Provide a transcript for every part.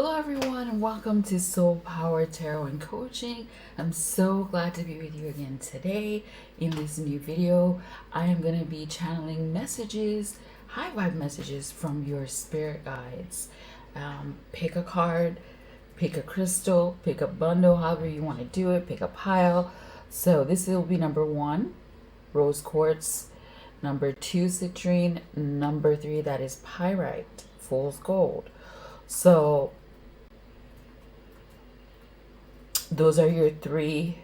Hello everyone and welcome to Soul Power Tarot and Coaching. I'm so glad to be with you again today in this new video. I am going to be channeling messages, high vibe messages from your spirit guides. Pick a card, pick a crystal, pick a bundle, however you want to do it, pick a pile. So this will be number 1, rose quartz, number 2, citrine, number 3, that is pyrite, fool's gold. So those are your 3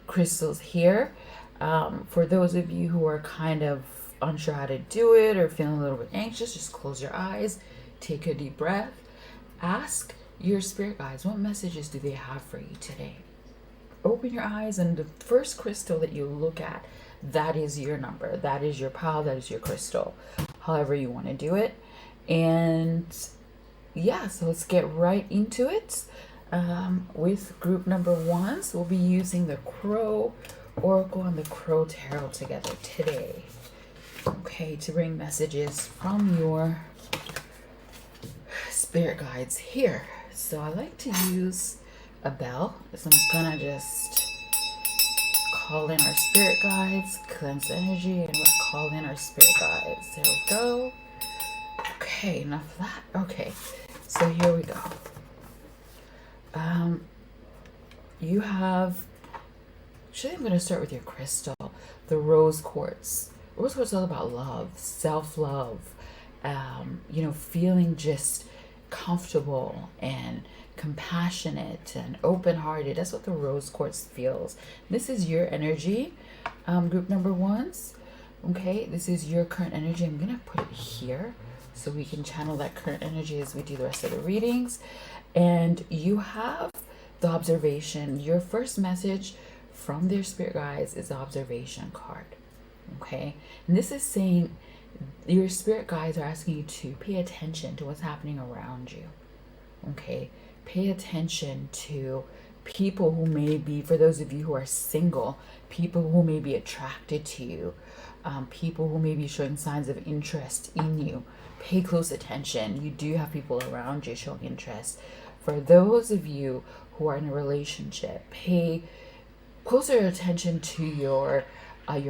crystals here. For those of you who are kind of unsure how to do it or feeling a little bit anxious, just close your eyes, take a deep breath, ask your spirit guides, what messages do they have for you today? Open your eyes, and the first crystal that you look at, that is your number, that is your pile, that is your crystal, however you want to do it. And yeah, so let's get right into it. With group number 1, so we'll be using the Crow Oracle and the Crow Tarot together today. Okay, to bring messages from your spirit guides here. So I like to use a bell, so I'm gonna just call in our spirit guides, cleanse energy, and we'll call in our spirit guides. There we go. Okay, enough of that. Okay, so here we go. You have, actually I'm going to start with your crystal, the rose quartz. Rose quartz is all about love, self-love, feeling just comfortable and compassionate and open-hearted. That's what the rose quartz feels. This is your energy, group number 1s. Okay, this is your current energy. I'm going to put it here so we can channel that current energy as we do the rest of the readings. And you have the observation. Your first message from their spirit guides is the observation card. Okay, and this is saying your spirit guides are asking you to pay attention to what's happening around you. Okay, pay attention to people who may be, for those of you who are single, people who may be attracted to you, people who may be showing signs of interest in you. Pay close attention. You do have people around you showing interest. For those of you who are in a relationship, pay closer attention to your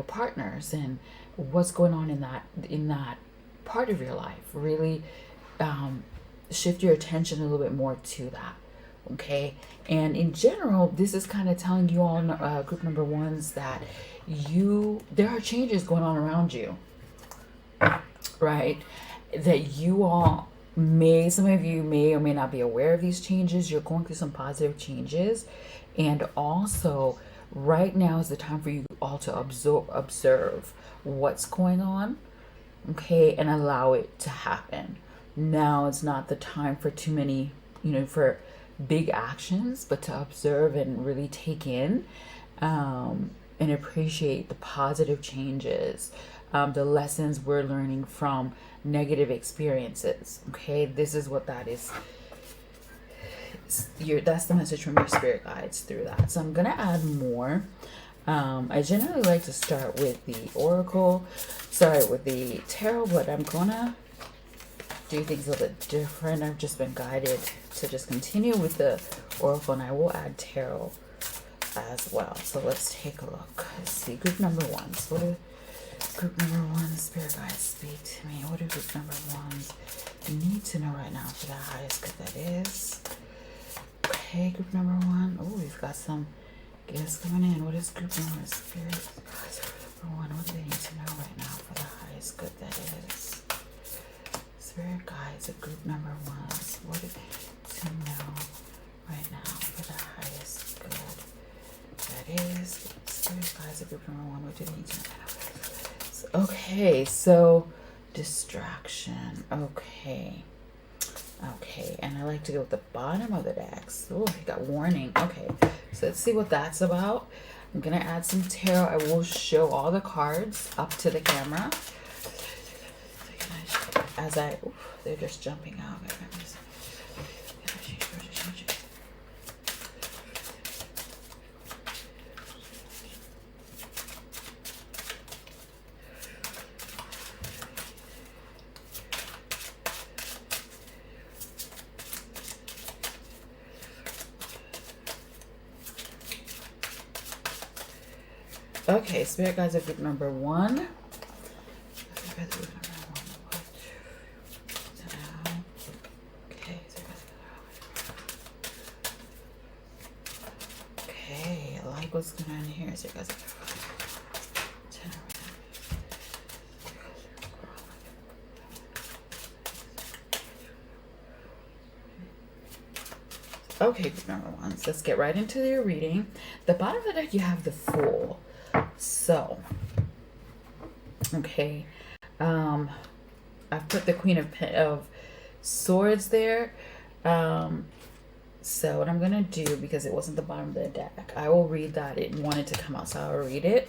partners and what's going on in that part of your life. Really shift your attention a little bit more to that. Okay, and in general, this is kind of telling you all, group number 1s, that there are changes going on around you, right? That you all some of you may or may not be aware of these changes. You're going through some positive changes, and also right now is the time for you all to observe what's going on, okay, and allow it to happen. Now it's not the time for too many, for big actions, but to observe and really take in and appreciate the positive changes, the lessons we're learning from negative experiences. Okay, this is what that is. That's the message from your spirit guides through that. So I'm gonna add more. I generally like to start with the with the tarot, but I'm gonna do things a little bit different. I've just been guided to just continue with the oracle, and I will add tarot as well. So let's take a look. Let's see, group number 1s. What do group number 1 spirit guides speak to me? What do group number 1s need to know right now for the highest good that is? Okay, group number 1. Oh, we've got some guests coming in. What is group number spirit guides for number 1? What do they need to know right now for the highest good that is? Spirit guides of group number 1s. What do they need to know right now for the highest good that is? Spirit guides of group number 1. What do they need to know? Okay, so distraction. Okay, and I like to go with the bottom of the decks. Oh, we got warning. Okay, so let's see what that's about. I'm gonna add some tarot. I will show all the cards up to the camera as they're just jumping out. Okay, spirit guides of group number one. Okay, I like what's going on here. So you guys. Okay, group number one. So let's get right into your reading. The bottom of the deck, you have the Fool. So, okay, I've put the Queen of Swords there. So what I'm gonna do, because it wasn't the bottom of the deck, I will read that. It wanted to come out, so I'll read it.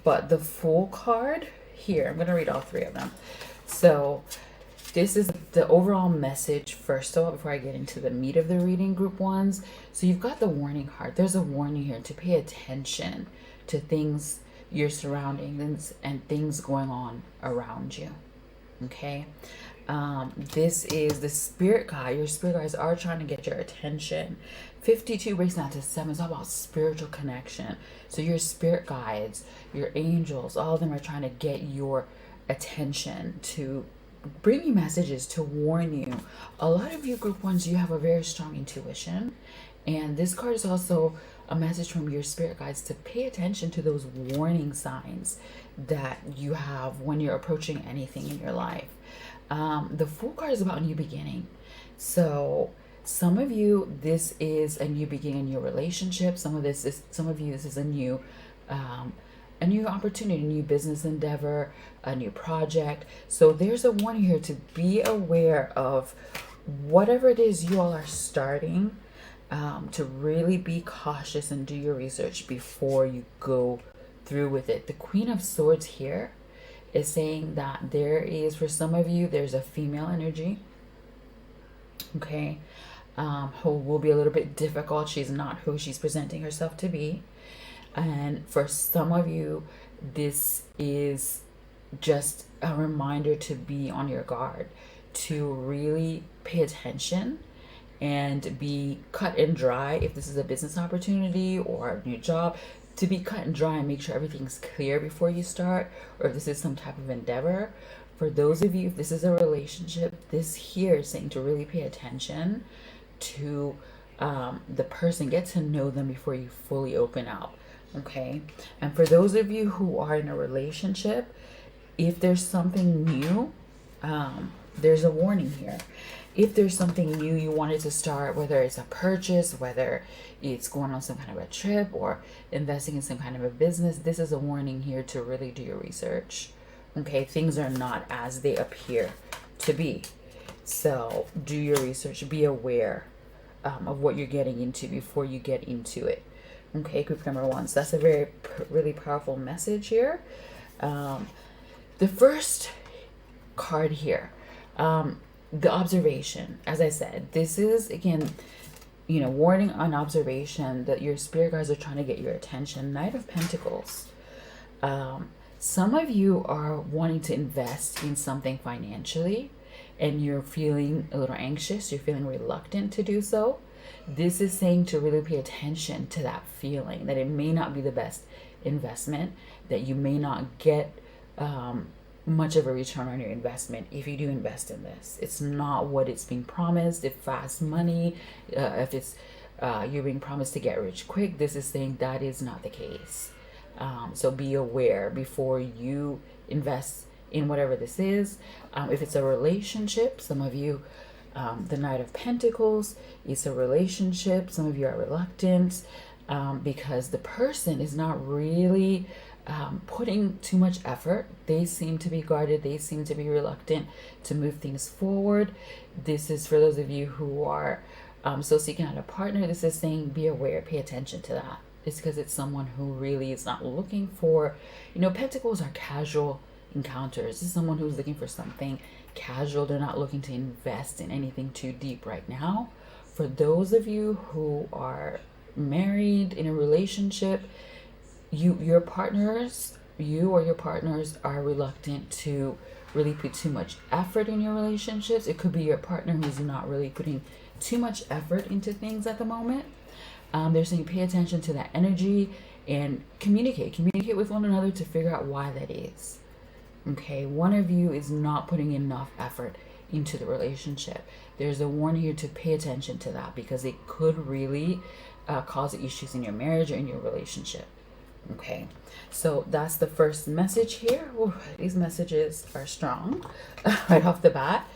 But the Fool card here, I'm gonna read all three of them. So this is the overall message first of all before I get into the meat of the reading, group ones. So you've got the warning card. There's a warning here to pay attention to things, your surroundings, and things going on around you. Okay, this is the spirit guide. Your spirit guides are trying to get your attention. 52 breaks down to 7. It's all about spiritual connection. So your spirit guides, your angels, all of them are trying to get your attention, to bring you messages, to warn you. A lot of you group ones, you have a very strong intuition, and this card is also a message from your spirit guides to pay attention to those warning signs that you have when you're approaching anything in your life. The Fool card is about a new beginning. So some of you, this is a new beginning in your relationship. Some of you, this is a new opportunity, a new business endeavor, a new project. So there's a warning here to be aware of whatever it is you all are starting, to really be cautious and do your research before you go through with it. The Queen of Swords here is saying that there is, for some of you, there's a female energy, okay, who will be a little bit difficult. She's not who she's presenting herself to be. And for some of you, this is just a reminder to be on your guard, to really pay attention and be cut and dry. If this is a business opportunity or a new job, to be cut and dry and make sure everything's clear before you start, or if this is some type of endeavor. For those of you, if this is a relationship, this here is saying to really pay attention to the person, get to know them before you fully open up. Okay, and for those of you who are in a relationship, if there's something new, there's a warning here. If there's something new you wanted to start, whether it's a purchase, whether it's going on some kind of a trip or investing in some kind of a business, this is a warning here to really do your research. Okay, things are not as they appear to be. So do your research, be aware of what you're getting into before you get into it. Okay, group number one. So that's a really powerful message here. The first card here, the observation. As I said, this is, again, warning on observation that your spirit guides are trying to get your attention. Knight of Pentacles. Some of you are wanting to invest in something financially, and you're feeling a little anxious. You're feeling reluctant to do so. This is saying to really pay attention to that feeling, that it may not be the best investment, that you may not get much of a return on your investment if you do invest in this. It's not what it's being promised. If fast money, if it's you're being promised to get rich quick, this is saying that is not the case. So be aware before you invest in whatever this is. If it's a relationship, some of you, the Knight of Pentacles, it's a relationship. Some of you are reluctant because the person is not really putting too much effort. They seem to be guarded. They seem to be reluctant to move things forward. This is for those of you who are still seeking out a partner. This is saying be aware, pay attention to that. It's because it's someone who really is not looking for, Pentacles are casual encounters. This is someone who's looking for something casual. They're not looking to invest in anything too deep right now. For those of you who are married, in a relationship, you or your partners are reluctant to really put too much effort in your relationships. It could be your partner who's not really putting too much effort into things at the moment. They're saying pay attention to that energy and communicate with one another to figure out why that is. Okay, one of you is not putting enough effort into the relationship. There's a warning here to pay attention to that, because it could really cause issues in your marriage or in your relationship. Okay, so that's the first message here. Ooh, these messages are strong right off the bat.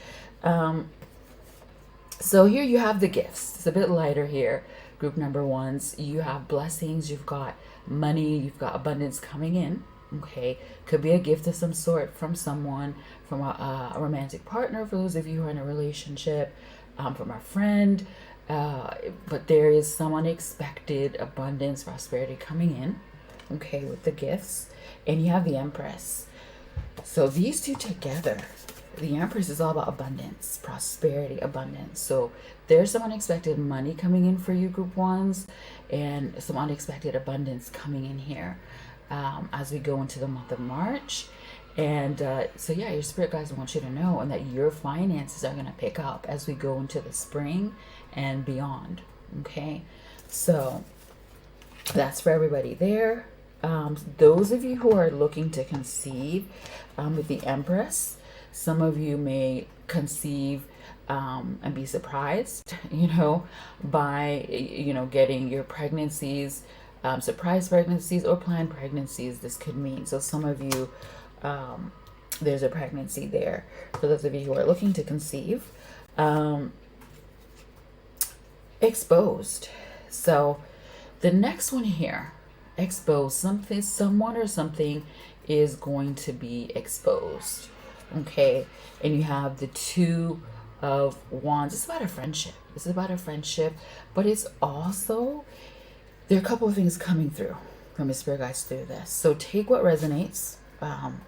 So here you have the gifts. It's a bit lighter here. Group number ones, you have blessings, you've got money, you've got abundance coming in. Okay, could be a gift of some sort from someone, from a romantic partner for those of you who are in a relationship, from a friend, but there is some unexpected abundance, prosperity coming in, okay, with the gifts. And you have the Empress. So these two together, the Empress is all about abundance, prosperity, abundance. So there's some unexpected money coming in for you, group ones, and some unexpected abundance coming in here as we go into the month of March. And so yeah, your spirit guides want you to know, and that your finances are going to pick up as we go into the spring and beyond. Okay, so that's for everybody there. Those of you who are looking to conceive with the Empress, some of you may conceive and be surprised, by, getting your pregnancies, surprise pregnancies or planned pregnancies. This could mean, so some of you, there's a pregnancy there. For those of you who are looking to conceive, exposed. So the next one here, exposed. Something, someone or something is going to be exposed. Okay, and you have the Two of Wands. It's about a friendship. This is about a friendship, but it's also, there are a couple of things coming through from your spirit guides through this. So take what resonates. Some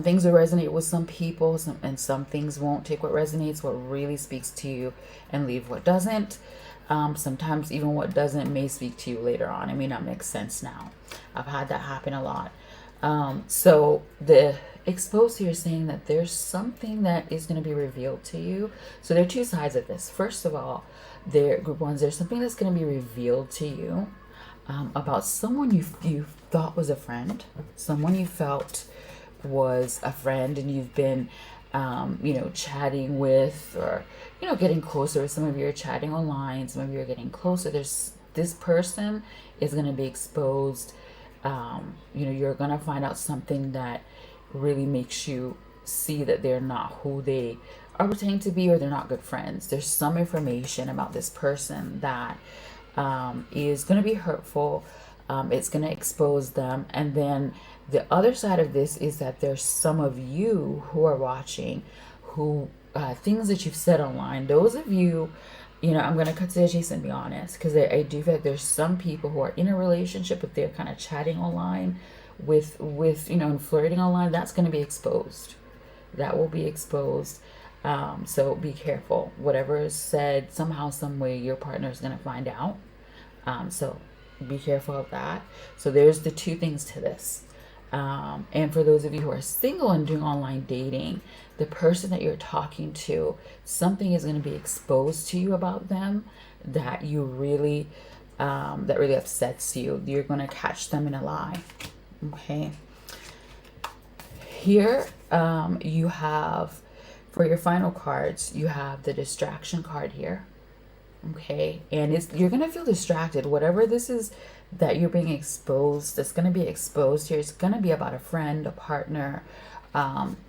things will resonate with some people, and some things won't. Take what resonates, what really speaks to you, and leave what doesn't. Sometimes even what doesn't may speak to you later on. It may not make sense now. I've had that happen a lot. So the exposed here is saying that there's something that is going to be revealed to you. So there are two sides of this. First of all, group ones, there's something that's going to be revealed to you about someone you thought was a friend, someone you felt was a friend, and you've been chatting with, or getting closer. Some of you are chatting online, some of you are getting closer. This person is going to be exposed. You're going to find out something that really makes you see that they're not who they are pretending to be, or they're not good friends. There's some information about this person that is going to be hurtful. It's going to expose them. And then the other side of this is that there's some of you who are watching who things that you've said online. Those of you, I'm going to cut to the chase and be honest, because I do feel like there's some people who are in a relationship, but they're kind of chatting online with and flirting online. That's going to be exposed. That will be exposed. So be careful. Whatever is said, somehow, some way, your partner is going to find out. So be careful of that. So there's the two things to this. And for those of you who are single and doing online dating, the person that you're talking to, something is going to be exposed to you about them that you really, that really upsets you. You're going to catch them in a lie. Okay. Here, you have, for your final cards, you have the distraction card here. Okay. And you're going to feel distracted. Whatever this is that you're being exposed, that's going to be exposed here. It's going to be about a friend, a partner,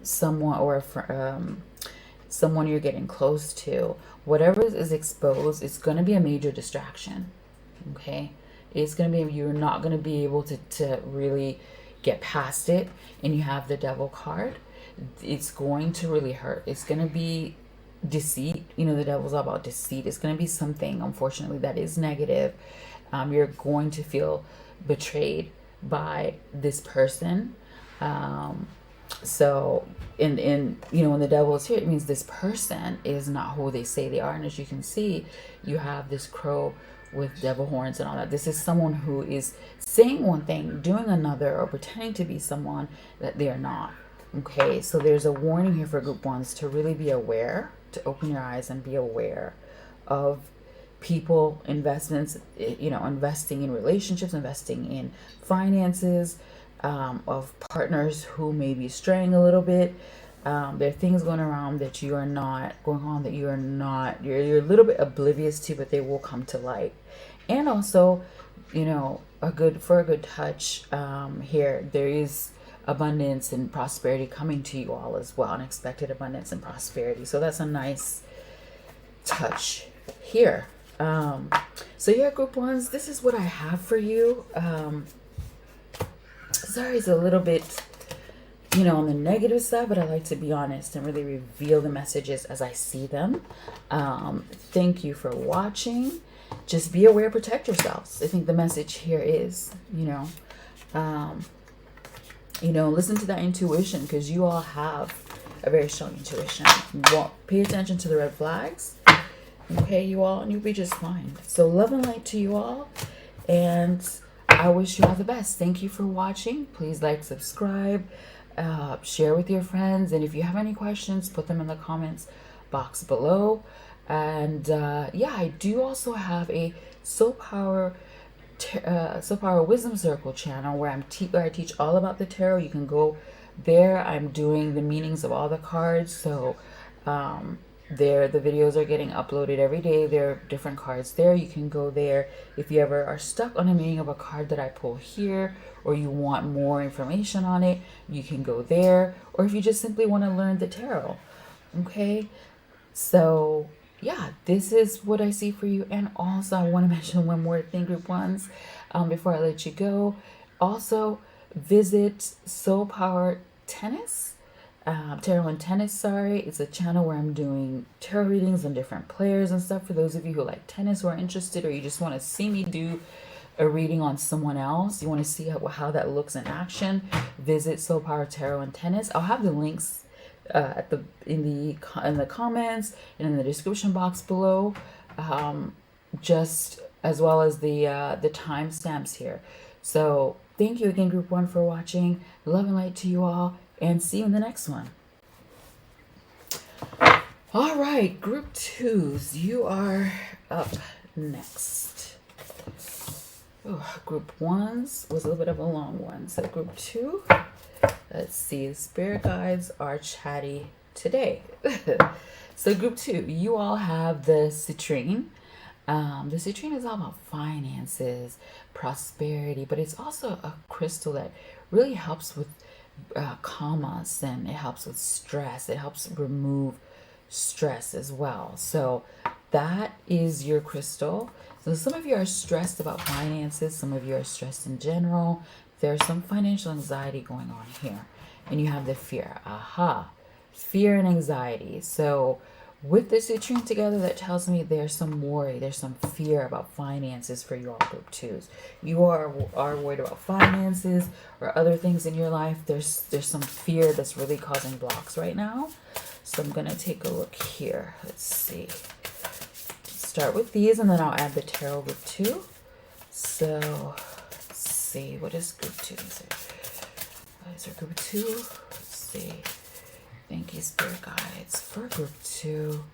someone, or someone you're getting close to. Whatever is exposed, it's going to be a major distraction. Okay. It's going to be, you're not going to be able to really get past it. And you have the Devil card. It's going to really hurt. It's going to be deceit. The Devil's all about deceit. It's going to be something, unfortunately, that is negative. You're going to feel betrayed by this person. So when the Devil is here, it means this person is not who they say they are. And as you can see, you have this crow with devil horns and all that. This is someone who is saying one thing, doing another, or pretending to be someone that they are not. Okay, so there's a warning here for group ones to really be aware, to open your eyes and be aware of people, investments, you know, investing in relationships, investing in finances, of partners who may be straying a little bit. There are things going around that you are not going on, that you are not, you're a little bit oblivious to, but they will come to light. And also, you know, for a good touch, here, there is abundance and prosperity coming to you all as well, unexpected abundance and prosperity. So that's a nice touch here. So yeah, group ones, this is what I have for you. Sorry, it's a little bit, you know, on the negative side, but I like to be honest and really reveal the messages as I see them. Thank you for watching. Just be aware, protect yourselves. I think the message here is, listen to that intuition, because you all have a very strong intuition. Pay attention to the red flags. Okay, you all, and you'll be just fine. So love and light to you all, and I wish you all the best. Thank you for watching. Please like, subscribe, share with your friends, and if you have any questions, put them in the comments box below. And yeah, I do also have a Soul Power Wisdom Circle channel where I teach all about the tarot. You can go there. I'm doing the meanings of all the cards. So there, the videos are getting uploaded every day. There are different cards there. You can go there if you ever are stuck on a meaning of a card that I pull here, or you want more information on it, you can go there. Or if you just simply want to learn the tarot. Okay, so yeah, this is what I see for you. And also, I want to mention one more thing, group ones, before I let you go. Also, visit Soul Power Tennis, Tarot and Tennis, sorry. It's a channel where I'm doing tarot readings on different players and stuff. For those of you who like tennis or are interested, or you just want to see me do a reading on someone else, you want to see how that looks in action, visit Soul Power Tarot and Tennis. I'll have the links in the comments and in the description box below, just as well as the timestamps here. So thank you again, group one, for watching. Love and light to you all, and see you in the next one. All right, group twos, you are up next. Oh, group ones was a little bit of a long one, so group two. Let's see, the spirit guides are chatty today. So group two, you all have the citrine. The citrine is all about finances, prosperity, but it's also a crystal that really helps with calm us, and it helps with stress. It helps remove stress as well. So that is your crystal. So some of you are stressed about finances. Some of you are stressed in general. There's some financial anxiety going on here, and you have the fear. Fear and anxiety. So with the citrine together, that tells me there's some worry, there's some fear about finances for you all, group twos. You are worried about finances or other things in your life. There's some fear that's really causing blocks right now. So I'm gonna take a look here. Let's see. Start with these, and then I'll add the tarot group two. So see, what is group two? What is our group two? Let's see. Thank you, spirit guides, for group two.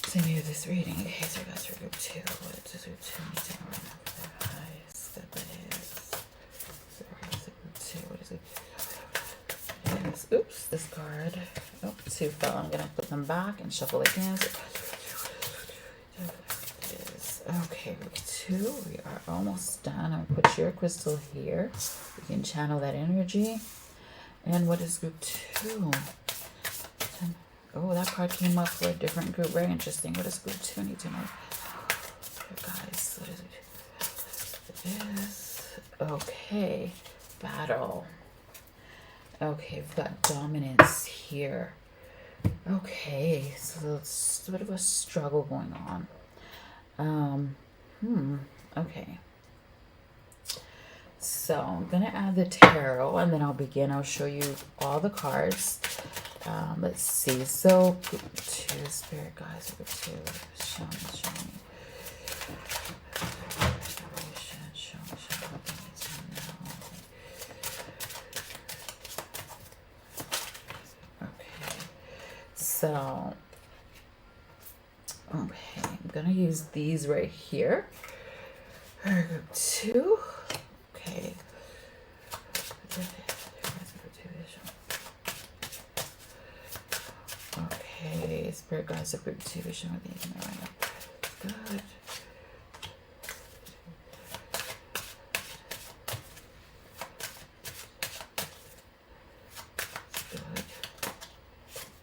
Send me this reading. Okay, so that's for group two. What does group two need to know? Guys, that is. Group two. What is it? Yes. Oops, this card. Oh, two fell. I'm gonna put them back and shuffle again. Okay, group two, we are almost done. I'll put your crystal here. You can channel that energy. And what is group two? Oh, that card came up for a different group. Very interesting. What does group two need to know? Guys, what is it? It is, okay, battle. Okay, we've got dominance here. Okay, so it's a bit of a struggle going on. Okay. So I'm gonna add the tarot, and then I'll show you all the cards. Let's see. So group two, spirit guides, group two, show me. Show me. Okay. So Okay, I'm gonna use these right here. Group 2. Okay. Okay, Spirit Guides of Group 2. Show me these right now. Good.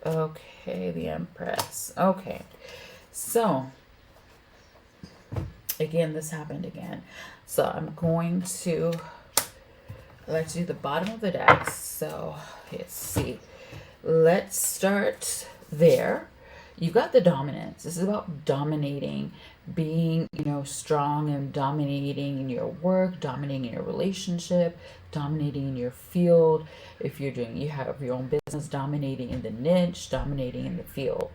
Okay, the Empress. Okay, so again, this happened again. So I'm going to, I like to do the bottom of the deck. So let's see. Let's start there. You've got the dominance. This is about dominating, being, strong and dominating in your work, dominating in your relationship, dominating in your field. If you have your own business, dominating in the niche, dominating in the field.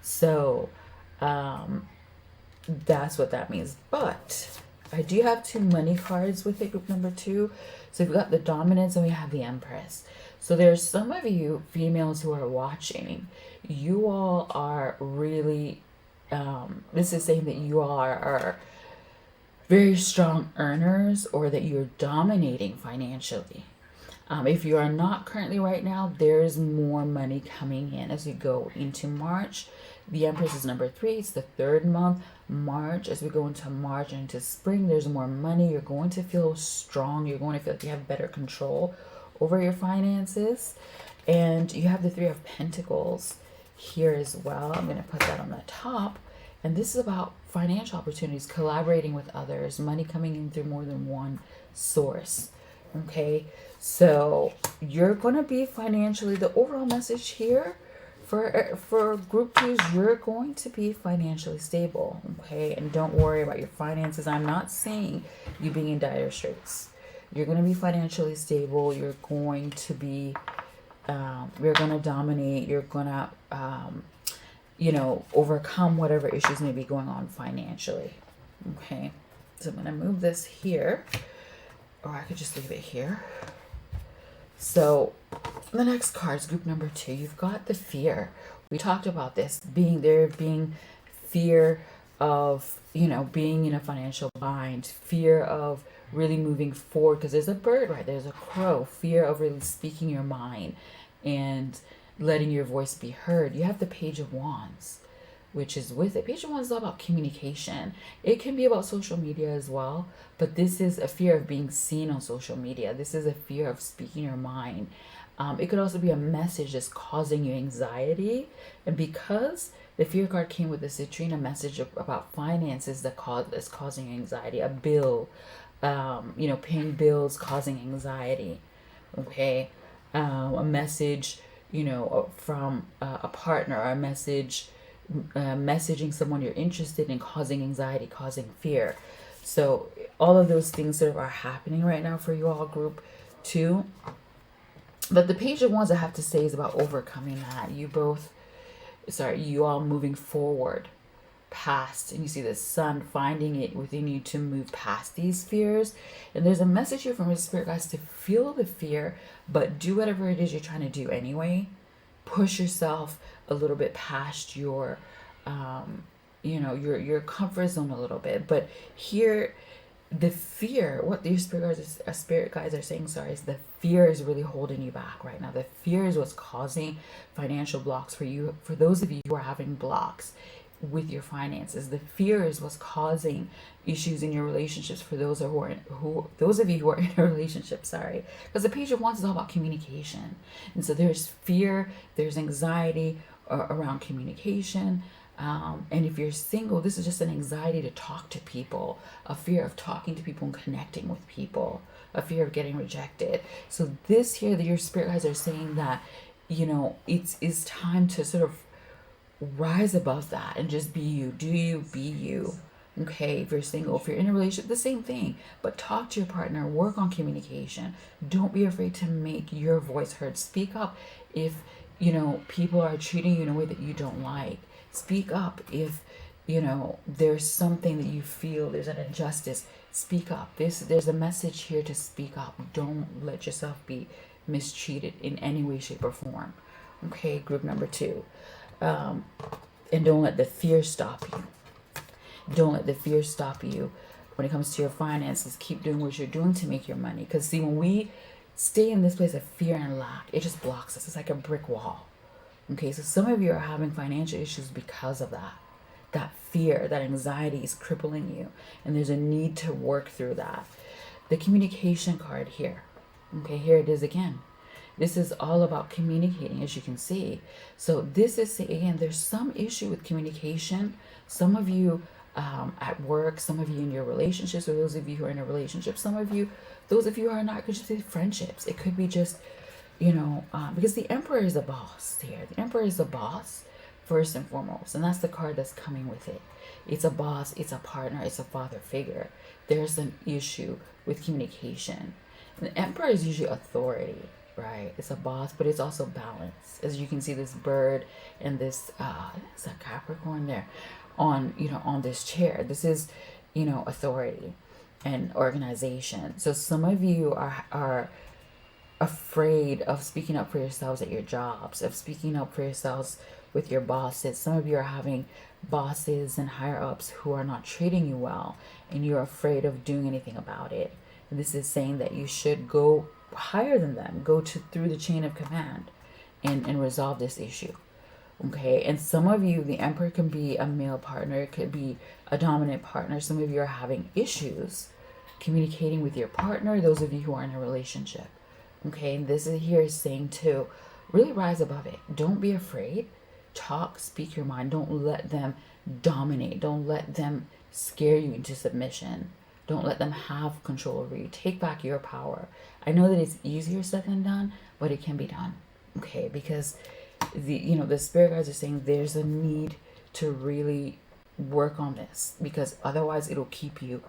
So, that's what that means. But I do have 2 money cards with it, group number 2. So we've got the dominance and we have the Empress. So there's some of you females who are watching. You all are really, this is saying that you all are very strong earners, or that you're dominating financially. If you are not currently right now, there's more money coming in as we go into March. The Empress is number 3. It's the 3rd month, March. As we go into March and into spring, there's more money. You're going to feel strong. You're going to feel like you have better control over your finances. And you have the 3 of Pentacles here as well. I'm going to put that on the top. And this is about financial opportunities, collaborating with others, money coming in through more than one source. Okay, so you're going to be financially, the overall message here for group 2s, you're going to be financially stable. Okay, and don't worry about your finances. I'm not saying you being in dire straits. You're going to be financially stable. You're going to be, you're going to dominate. You're going to, overcome whatever issues may be going on financially. Okay, so I'm going to move this here, or I could just leave it here. So the next card is group number 2. You've got the fear. We talked about this being fear of, being in a financial bind, fear of really moving forward, because there's a bird, right? There's a crow. Fear of really speaking your mind and letting your voice be heard. You have the Page of Wands, which is with it. Page of Wands is all about communication. It can be about social media as well, but this is a fear of being seen on social media. This is a fear of speaking your mind. It could also be a message that's causing you anxiety. And because the fear card came with the citrine, a message about finances that's causing anxiety, a bill, paying bills causing anxiety. Okay, a message, from a partner, or a message, messaging someone you're interested in, causing anxiety, causing fear. So all of those things sort of are happening right now for you all, group 2. But the Page of Wands, I have to say, is about overcoming that. You all moving forward past, and you see the sun finding it within you to move past these fears. And there's a message here from your spirit guides to feel the fear, but do whatever it is you're trying to do anyway. Push yourself a little bit past your your comfort zone a little bit. But here, the fear, what your spirit guides are saying, is the fear is really holding you back right now. The fear is what's causing financial blocks for you. For those of you who are having blocks with your finances, the fear is what's causing issues in your relationships. For those those of you who are in a relationship, because the Page of Wands is all about communication, and so there's fear, there's anxiety around communication. And if you're single, this is just an anxiety to talk to people, a fear of talking to people and connecting with people, a fear of getting rejected. So this here, that your spirit guides are saying that, it's time to sort of rise above that and just be you. Do you, be you. Okay, if you're single, if you're in a relationship, the same thing. But talk to your partner, work on communication. Don't be afraid to make your voice heard. Speak up if, people are treating you in a way that you don't like. Speak up if, there's something that you feel there's an injustice. Speak up. There's a message here to speak up. Don't let yourself be mistreated in any way, shape, or form. Okay, group number 2. And don't let the fear stop you. Don't let the fear stop you when it comes to your finances. Keep doing what you're doing to make your money. Because see, when we stay in this place of fear and lack, it just blocks us. It's like a brick wall. Okay, so some of you are having financial issues because of that. That fear, that anxiety is crippling you. And there's a need to work through that. The communication card here. Okay, here it is again. This is all about communicating, as you can see. So this is, again, there's some issue with communication. Some of you at work, some of you in your relationships, or those of you who are in a relationship, some of you, those of you who are not, could just be friendships. It could be just, because the Emperor is a boss here. The Emperor is a boss, first and foremost. And that's the card that's coming with it. It's a boss, it's a partner, it's a father figure. There's an issue with communication. And the Emperor is usually authority, right? It's a boss, but it's also balance. As you can see, this bird and this, it's a Capricorn there on, on this chair. This is, authority and organization. So some of you are afraid of speaking up for yourselves at your jobs, of speaking up for yourselves with your bosses. Some of you are having bosses and higher ups who are not treating you well, and you're afraid of doing anything about it. And this is saying that you should go higher than them, go through the chain of command and resolve this issue. Okay, and some of you, the Emperor can be a male partner, it could be a dominant partner. Some of you are having issues communicating with your partner, those of you who are in a relationship. Okay, and this is here is saying to really rise above it. Don't be afraid. Talk, speak your mind. Don't let them dominate. Don't let them scare you into submission. Don't let them have control over you. Take back your power. I know that it's easier said than done, but it can be done. Okay, because the spirit guides are saying there's a need to really work on this, because otherwise it'll keep you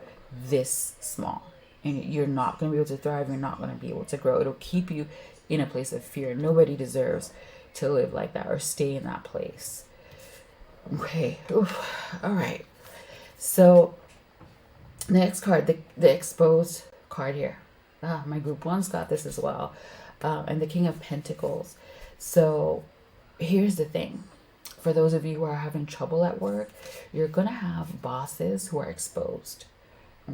this small. And you're not going to be able to thrive. You're not going to be able to grow. It'll keep you in a place of fear. Nobody deserves to live like that or stay in that place. Okay. Oof. All right. So next card, the exposed card here. My group one's got this as well. And the King of Pentacles. So here's the thing. For those of you who are having trouble at work, you're going to have bosses who are exposed.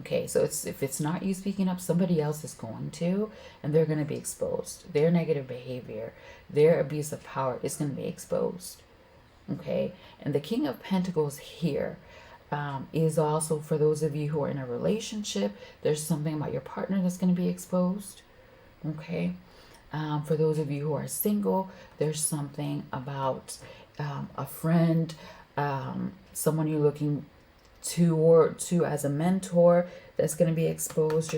Okay, so if it's not you speaking up, somebody else is going to, and they're going to be exposed. Their negative behavior, their abuse of power is going to be exposed. Okay, and the King of Pentacles here is also for those of you who are in a relationship. There's something about your partner that's going to be exposed. Okay, for those of you who are single, there's something about a friend, someone you're looking to as a mentor that's going to be exposed.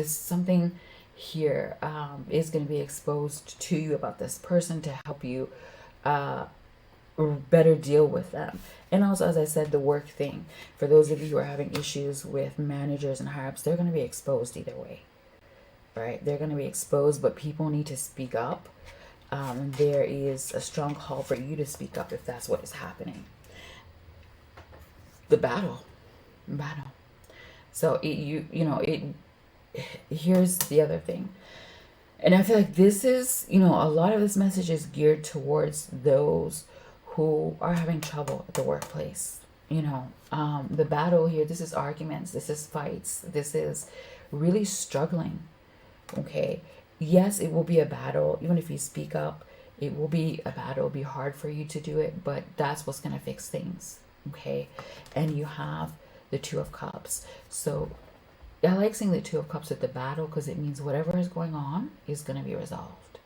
Something here is going to be exposed to you about this person to help you better deal with them. And also, as I said, the work thing, for those of you who are having issues with managers and higher ups, they're going to be exposed either way, right? They're going to be exposed, but people need to speak up. There is a strong call for you to speak up if that's what is happening. The battle. So here's the other thing. And I feel like this is, a lot of this message is geared towards those who are having trouble at the workplace. The battle here, this is arguments, this is fights, this is really struggling. Okay. Yes, it will be a battle. Even if you speak up, it will be a battle. It'll be hard for you to do it, but that's what's going to fix things. Okay. And you have the Two of Cups. So I like seeing the Two of Cups at the battle, because it means whatever is going on is going to be resolved.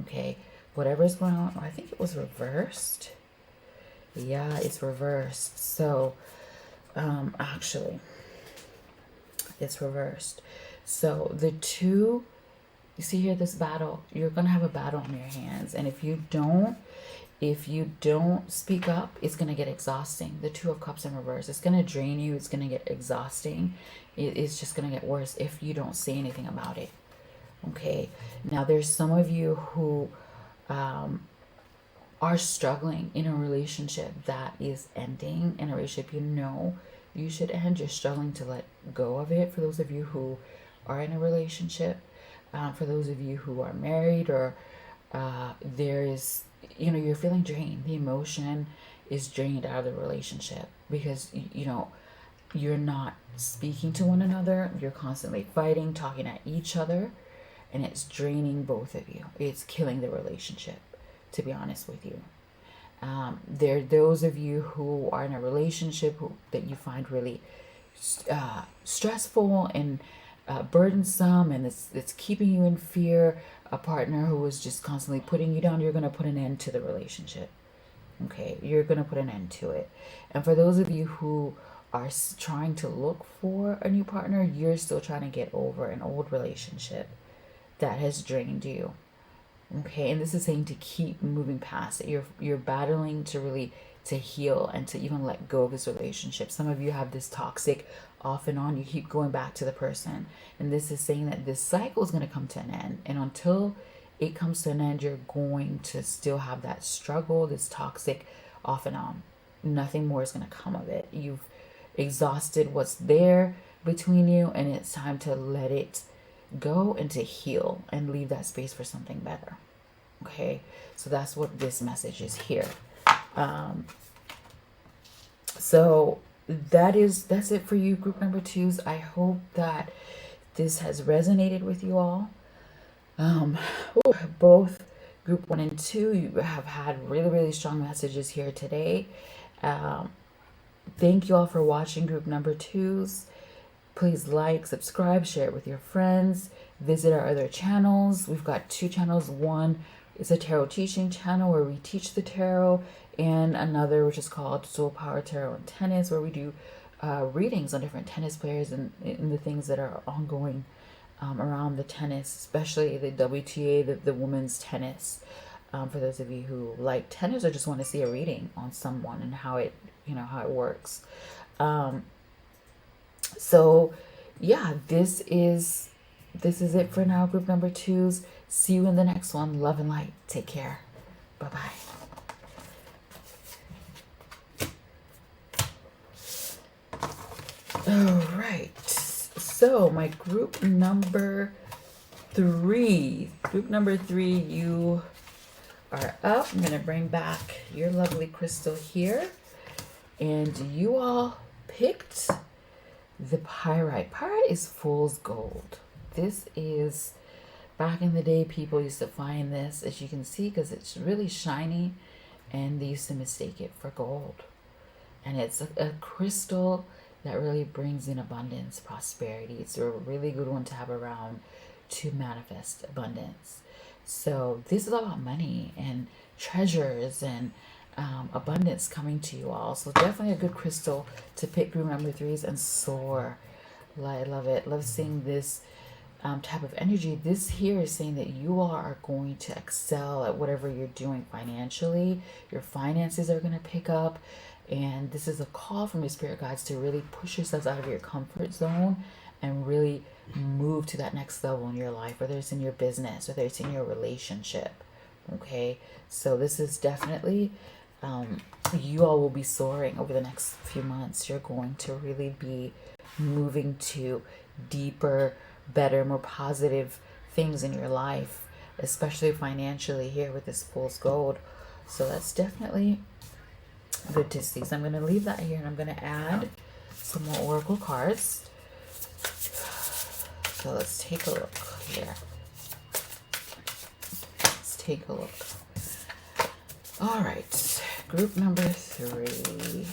Okay. Whatever is going on, I think it was reversed. Yeah, it's reversed. So actually it's reversed. So the two, you see here, this battle, you're going to have a battle on your hands. And if you don't speak up, it's going to get exhausting. The Two of Cups in reverse, it's going to drain you. It's going to get exhausting. It's just going to get worse if you don't say anything about it. Okay. Now there's some of you who are struggling in a relationship that is ending, in a relationship you should end. You're struggling to let go of it. For those of you who are in a relationship, for those of you who are married, or there is, you're feeling drained. The emotion is drained out of the relationship because, you know, you're not speaking to one another. You're constantly fighting, talking at each other, and it's draining both of you. It's killing the relationship, to be honest with you. There are those of you who are in a relationship that you find really stressful and burdensome, and it's keeping you in fear. A partner who is just constantly putting you down. You're going to put an end to the relationship. Okay, you're going to put an end to it. And for those of you who are trying to look for a new partner, you're still trying to get over an old relationship that has drained you. Okay, and this is saying to keep moving past it. You're battling to really to heal and to even let go of this relationship. Some of you have this toxic off and on. You keep going back to the person, and this is saying that this cycle is going to come to an end. And until it comes to an end, you're going to still have that struggle, this toxic off and on. Nothing more is going to come of it. You've exhausted what's there between you, and it's time to let it go and to heal and leave that space for something better. Okay, so that's what this message is here. So that's it for you, group number 2s. I hope that this has resonated with you all. Both group 1 and 2, you have had really strong messages here today. Thank you all for watching group number 2s. Please like, subscribe, share it with your friends. Visit our other channels. We've got 2 channels. One is a tarot teaching channel where we teach the tarot, and another which is called Soul Power Tarot and Tennis, where we do readings on different tennis players and the things that are ongoing around the tennis, especially the WTA, the women's tennis. For those of you who like tennis or just want to see a reading on someone and how it works. So yeah, this is it for now, group number 2s. See you in the next one. Love and light. Take care. Bye-bye. All right. So my group number 3. Group number 3, you are up. I'm going to bring back your lovely crystal here. And you all picked the pyrite. Pyrite is fool's gold. This is, back in the day, people used to find this, as you can see, because it's really shiny, and they used to mistake it for gold. And it's a crystal that really brings in abundance, prosperity. It's a really good one to have around to manifest abundance. So this is all about money and treasures and abundance coming to you all. So definitely a good crystal to pick group number 3s and soar. I love it. Love seeing this type of energy. This here is saying that you all are going to excel at whatever you're doing financially. Your finances are going to pick up. And this is a call from your spirit guides to really push yourselves out of your comfort zone and really move to that next level in your life, whether it's in your business, whether it's in your relationship. Okay, so this is definitely, you all will be soaring over the next few months. You're going to really be moving to deeper, better, more positive things in your life, especially financially here with this fool's gold. So that's definitely good to see. So I'm going to leave that here, and I'm going to add some more oracle cards. So let's take a look here. Let's take a look. All right, group number 3.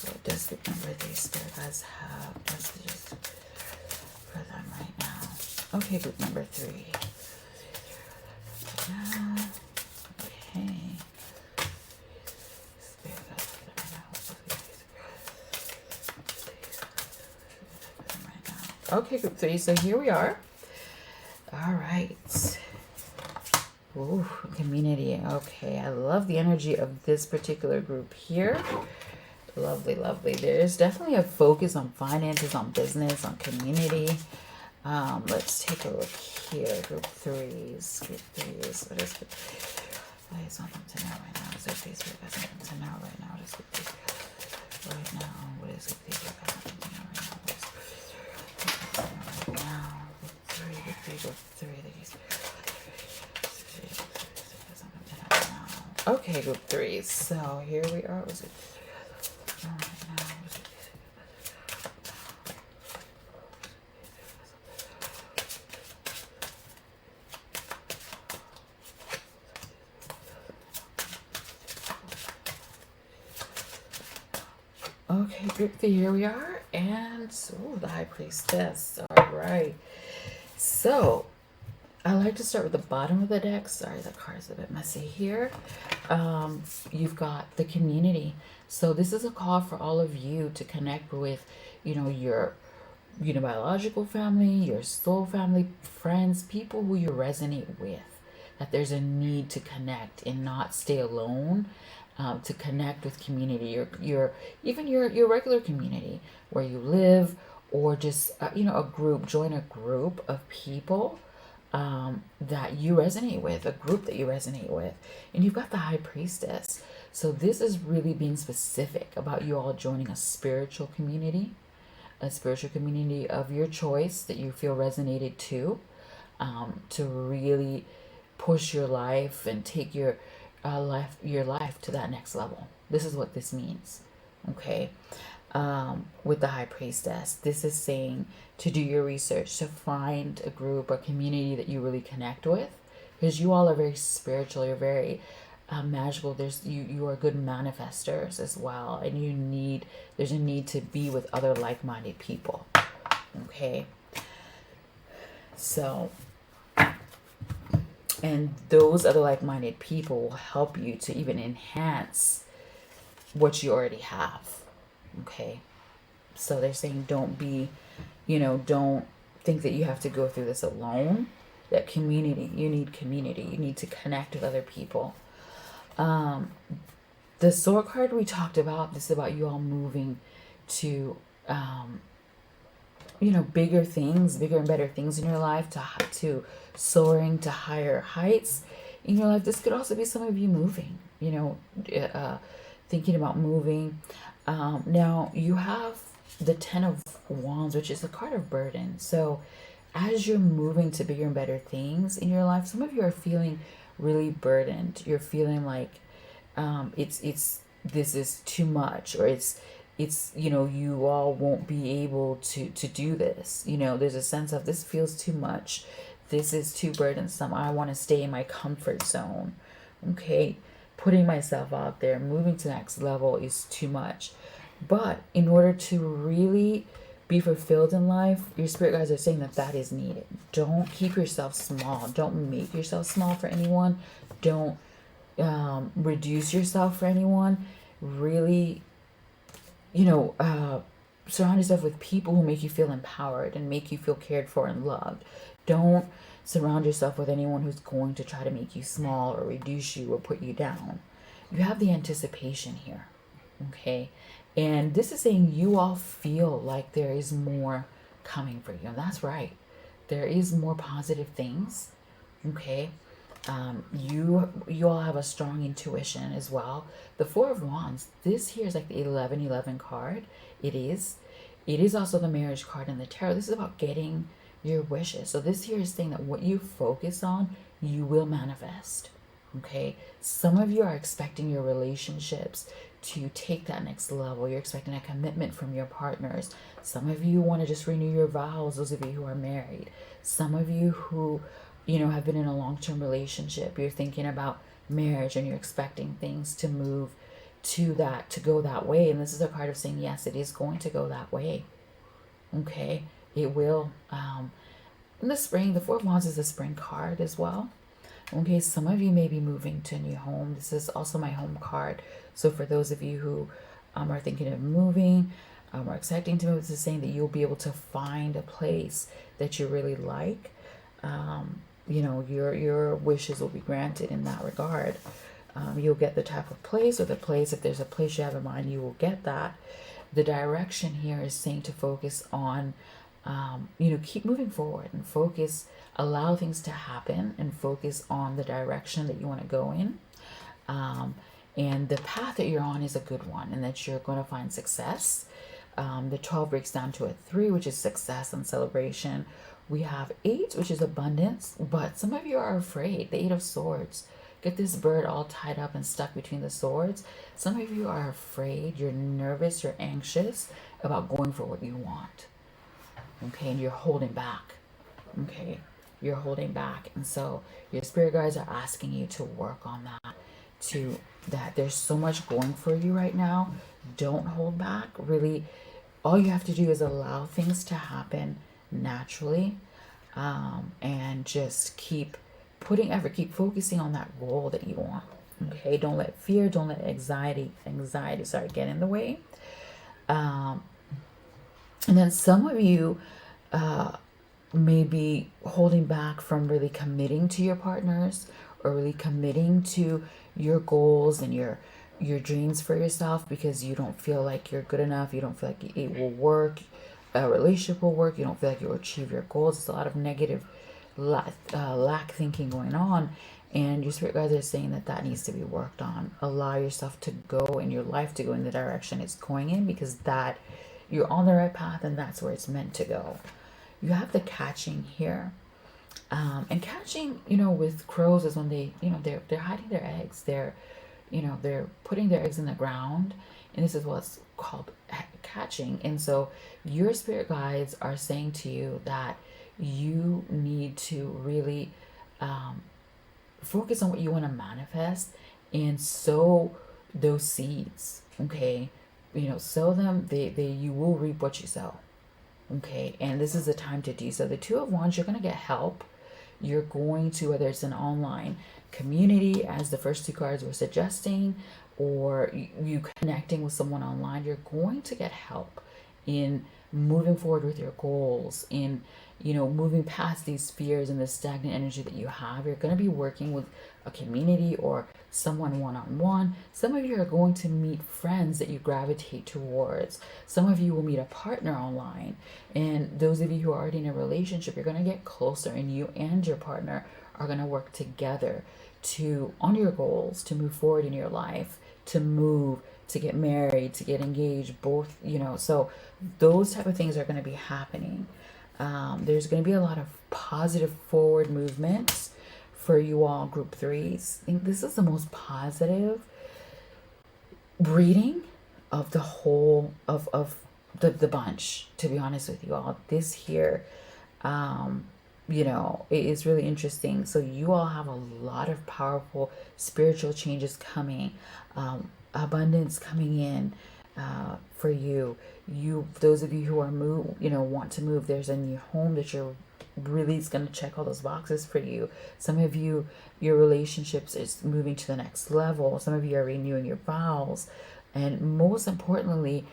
What does group number 3 spirit guides have messages for them right now? Okay, group number 3. Okay. Okay, group 3. So here we are. All right. Ooh, community. Okay, I love the energy of this particular group here. Lovely, lovely. There's definitely a focus on finances, on business, on community. Let's take a look here. Group 3s. Group 3s. What is it? I just want them to know right now. Is there face for guys? I want them to know right now. What is group 3 right now? What is group 3 for guys? I want them to know right now. Right now. Group 3. Okay, group 3. So here we are. Okay, group 3, here we are. And, oh, the High Priestess. All right. So, I like to start with the bottom of the deck. Sorry, the card's a bit messy here. You've got the community. So this is a call for all of you to connect with, your biological family, your soul family, friends, people who you resonate with. That there's a need to connect and not stay alone. To connect with community, your regular community where you live, or just a group. Join a group of people that you resonate with, a group that you resonate with. And you've got the High Priestess. So this is really being specific about you all joining a spiritual community of your choice that you feel resonated to really push your life and take your life to that next level. This is what this means. Okay. With the High Priestess, this is saying to do your research, to find a group or community that you really connect with, because you all are very spiritual. You're very magical. You are good manifestors as well, and there's a need to be with other like-minded people. Okay. So, and those other like-minded people will help you to even enhance what you already have. Okay. So they're saying don't think that you have to go through this alone. That community, you need community. You need to connect with other people. The Sword card we talked about, this is about you all moving to, bigger things, bigger and better things in your life, to soaring to higher heights in your life. This could also be some of you moving, thinking about moving. Now you have the Ten of Wands, which is a card of burden. So as you're moving to bigger and better things in your life, some of you are feeling really burdened. You're feeling like this is too much, or it's you all won't be able to do this. There's a sense of this feels too much. This is too burdensome. I want to stay in my comfort zone. Okay. Putting myself out there, moving to the next level is too much. But in order to really be fulfilled in life, your spirit guides are saying that is needed. Don't keep yourself small. Don't make yourself small for anyone. Don't reduce yourself for anyone. Really, surround yourself with people who make you feel empowered and make you feel cared for and loved. Don't surround yourself with anyone who's going to try to make you small or reduce you or put you down. You have the anticipation here. Okay. And this is saying you all feel like there is more coming for you. And that's right. There is more positive things. Okay. You all have a strong intuition as well. The Four of Wands, this here is like the 1111 card. It is also the marriage card in the tarot. This is about getting your wishes. So this here is saying that what you focus on, you will manifest. Okay. Some of you are expecting your relationships to take that next level. You're expecting a commitment from your partners. Some of you want to just renew your vows, those of you who are married. Some of you who have been in a long-term relationship, you're thinking about marriage and you're expecting things to move to go that way. And this is a card of saying, yes, it is going to go that way. Okay. It will. In the spring, the Four of Wands is a spring card as well. Okay, some of you may be moving to a new home. This is also my home card. So for those of you who are thinking of moving or expecting to move, this is saying that you'll be able to find a place that you really like. Your wishes will be granted in that regard. You'll get the type of place, or if there's a place you have in mind, you will get that. The direction here is saying to focus on, keep moving forward and allow things to happen and focus on the direction that you want to go in. And the path that you're on is a good one, and that you're going to find success. The 12 breaks down to a 3, which is success and celebration. We have 8, which is abundance, but some of you are afraid. The 8 of Swords. get this bird all tied up and stuck between the swords. Some of you are afraid, you're nervous, you're anxious about going for what you want. Okay, and you're holding back. Okay, you're holding back. And so your spirit guides are asking you to work on that. That there's so much going for you right now. Don't hold back. Really, all you have to do is allow things to happen naturally, and just keep putting effort, keep focusing on that goal that you want. Okay, don't let fear, don't let anxiety get in the way. And then some of you may be holding back from really committing to your partners, or really committing to your goals and your dreams for yourself, because you don't feel like you're good enough. You don't feel like it will work. A relationship will work. You don't feel like you'll achieve your goals. There's a lot of negative lack thinking going on, and your spirit guides are saying that needs to be worked on. Allow yourself to go, in your life to go in the direction it's going in, because that you're on the right path, and that's where it's meant to go. You have the catching here. And catching, with crows is when they're hiding their eggs. They're putting their eggs in the ground, and this is what's called catching. And so your spirit guides are saying to you that you need to really focus on what you want to manifest and sow those seeds. Okay, sow them. You will reap what you sow. Okay, and this is the time to do so. The Two of Wands, you're going to get help. You're going to, whether it's an online community, as the first two cards were suggesting, or you connecting with someone online, you're going to get help in moving forward with your goals, in moving past these fears and the stagnant energy that you have. You're going to be working with a community or someone one-on-one. Some of you are going to meet friends that you gravitate towards. Some of you will meet a partner online, and those of you who are already in a relationship, you're going to get closer, and you and your partner are going to work together on your goals, to move forward in your life, to get married, to get engaged, both, so those type of things are going to be happening. There's going to be a lot of positive forward movements for you all, group threes. I think this is the most positive reading of the whole of the bunch, to be honest with you all. This here, it is really interesting. So you all have a lot of powerful spiritual changes coming, abundance coming in for you. Those of you who are want to move, there's a new home that you're really is going to check all those boxes for you. Some of you, your relationships is moving to the next level. Some of you are renewing your vows, and most importantly,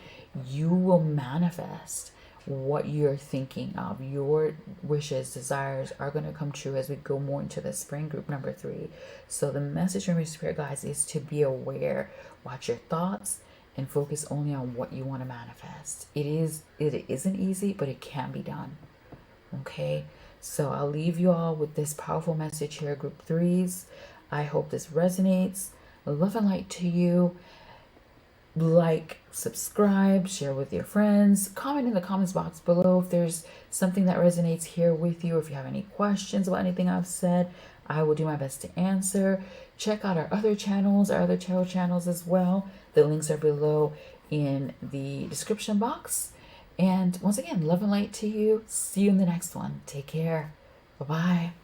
you will manifest what you're thinking of. Your wishes, desires are going to come true as we go more into the spring, group number 3. So the message from your spirit guides is to be aware, watch your thoughts, and focus only on what you want to manifest. It isn't easy, but it can be done. Okay, so I'll leave you all with this powerful message here, group threes. I hope this resonates. Love and light to you. Like, subscribe, share with your friends, comment in the comments box below if there's something that resonates here with you. If you have any questions about anything I've said, I will do my best to answer. Check out our other channels, our other tarot channels as well. The links are below in the description box. And once again, love and light to you. See you in the next one. Take care. Bye-bye.